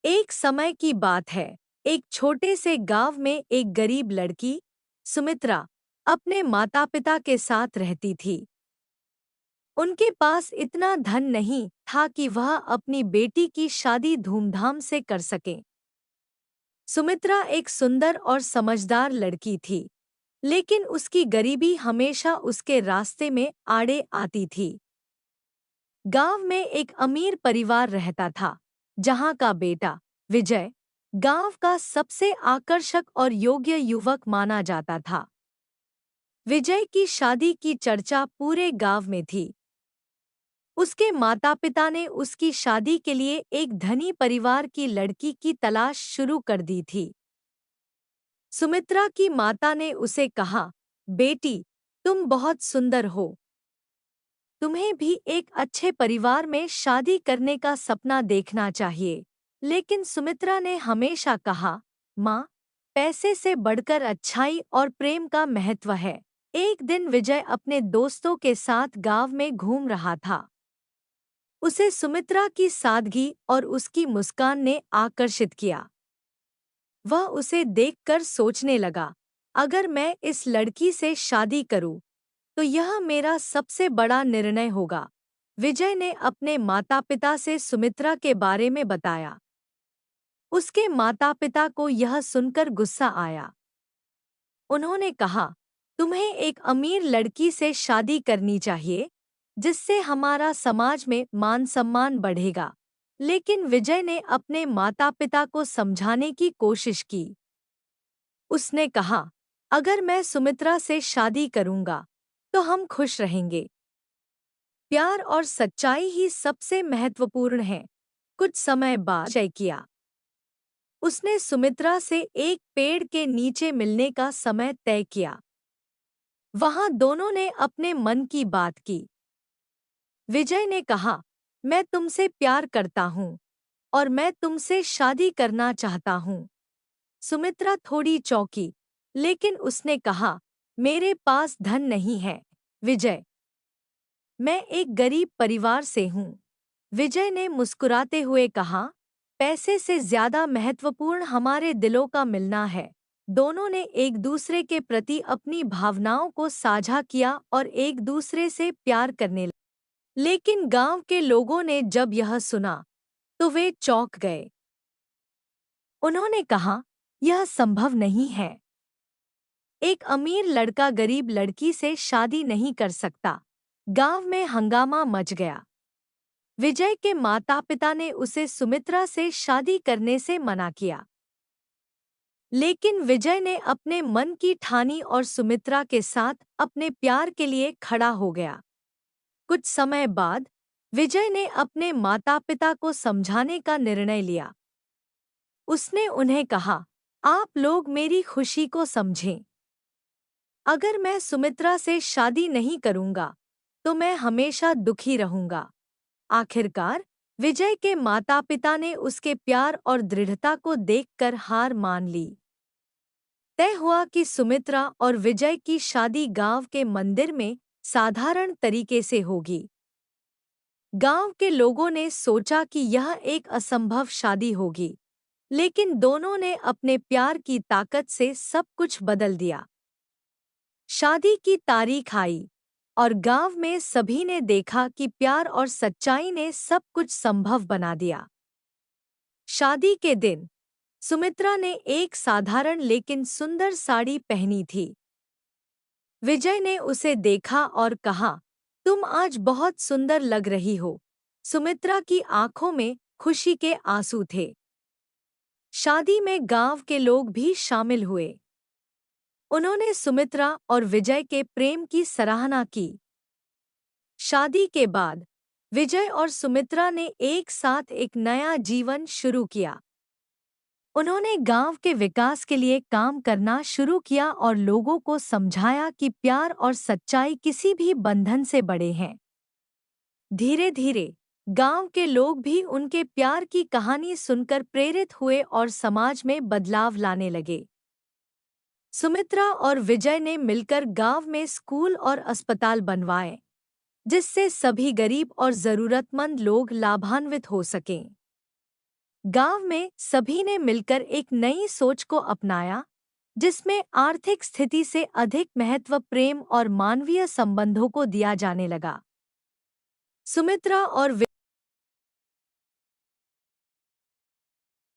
एक समय की बात है। एक छोटे से गांव में एक गरीब लड़की सुमित्रा अपने माता-पिता के साथ रहती थी। उनके पास इतना धन नहीं था कि वह अपनी बेटी की शादी धूमधाम से कर सके। सुमित्रा एक सुंदर और समझदार लड़की थी, लेकिन उसकी गरीबी हमेशा उसके रास्ते में आड़े आती थी। गांव में एक अमीर परिवार रहता था, जहां का बेटा विजय गांव का सबसे आकर्षक और योग्य युवक माना जाता था। विजय की शादी की चर्चा पूरे गांव में थी। उसके माता-पिता ने उसकी शादी के लिए एक धनी परिवार की लड़की की तलाश शुरू कर दी थी। सुमित्रा की माता ने उसे कहा, बेटी, तुम बहुत सुंदर हो। तुम्हें भी एक अच्छे परिवार में शादी करने का सपना देखना चाहिए। लेकिन सुमित्रा ने हमेशा कहा, माँ, पैसे से बढ़कर अच्छाई और प्रेम का महत्व है। एक दिन विजय अपने दोस्तों के साथ गांव में घूम रहा था। उसे सुमित्रा की सादगी और उसकी मुस्कान ने आकर्षित किया। वह उसे देखकर सोचने लगा, अगर मैं इस लड़की से शादी करूं, तो यह मेरा सबसे बड़ा निर्णय होगा। विजय ने अपने माता-पिता से सुमित्रा के बारे में बताया। उसके माता-पिता को यह सुनकर गुस्सा आया। उन्होंने कहा, तुम्हें एक अमीर लड़की से शादी करनी चाहिए, जिससे हमारा समाज में मान-सम्मान बढ़ेगा। लेकिन विजय ने अपने माता-पिता को समझाने की कोशिश की। उसने कहा, अगर मैं सुमित्रा से शादी करूंगा, तो हम खुश रहेंगे। प्यार और सच्चाई ही सबसे महत्वपूर्ण है। कुछ समय बाद तय किया। उसने सुमित्रा से एक पेड़ के नीचे मिलने का समय तय किया। वहां दोनों ने अपने मन की बात की। विजय ने कहा, मैं तुमसे प्यार करता हूँ और मैं तुमसे शादी करना चाहता हूँ। सुमित्रा थोड़ी चौंकी, लेकिन उसने कहा, मेरे पास धन नहीं है, विजय। मैं एक गरीब परिवार से हूँ। विजय ने मुस्कुराते हुए कहा, पैसे से ज्यादा महत्वपूर्ण हमारे दिलों का मिलना है। दोनों ने एक दूसरे के प्रति अपनी भावनाओं को साझा किया और एक दूसरे से प्यार करने लगे। लेकिन गांव के लोगों ने जब यह सुना, तो वे चौंक गए। उन्होंने कहा, यह संभव नहीं है। एक अमीर लड़का गरीब लड़की से शादी नहीं कर सकता। गांव में हंगामा मच गया। विजय के माता-पिता ने उसे सुमित्रा से शादी करने से मना किया। लेकिन विजय ने अपने मन की ठानी और सुमित्रा के साथ अपने प्यार के लिए खड़ा हो गया। कुछ समय बाद विजय ने अपने माता-पिता को समझाने का निर्णय लिया। उसने उन्हें कहा, आप लोग मेरी खुशी को समझें। अगर मैं सुमित्रा से शादी नहीं करूंगा, तो मैं हमेशा दुखी रहूंगा। आखिरकार विजय के माता-पिता ने उसके प्यार और दृढ़ता को देखकर हार मान ली। तय हुआ कि सुमित्रा और विजय की शादी गांव के मंदिर में साधारण तरीके से होगी। गांव के लोगों ने सोचा कि यह एक असंभव शादी होगी, लेकिन दोनों ने अपने प्यार की ताकत से सब कुछ बदल दिया। शादी की तारीख आई और गांव में सभी ने देखा कि प्यार और सच्चाई ने सब कुछ संभव बना दिया। शादी के दिन सुमित्रा ने एक साधारण लेकिन सुंदर साड़ी पहनी थी। विजय ने उसे देखा और कहा, तुम आज बहुत सुंदर लग रही हो। सुमित्रा की आंखों में खुशी के आंसू थे। शादी में गांव के लोग भी शामिल हुए। उन्होंने सुमित्रा और विजय के प्रेम की सराहना की। शादी के बाद विजय और सुमित्रा ने एक साथ एक नया जीवन शुरू किया। उन्होंने गांव के विकास के लिए काम करना शुरू किया और लोगों को समझाया कि प्यार और सच्चाई किसी भी बंधन से बड़े हैं। धीरे-धीरे गांव के लोग भी उनके प्यार की कहानी सुनकर प्रेरित हुए और समाज में बदलाव लाने लगे। सुमित्रा और विजय ने मिलकर गांव में स्कूल और अस्पताल बनवाए, जिससे सभी गरीब और जरूरतमंद लोग लाभान्वित हो सकें। गांव में सभी ने मिलकर एक नई सोच को अपनाया, जिसमें आर्थिक स्थिति से अधिक महत्व प्रेम और मानवीय संबंधों को दिया जाने लगा। सुमित्रा और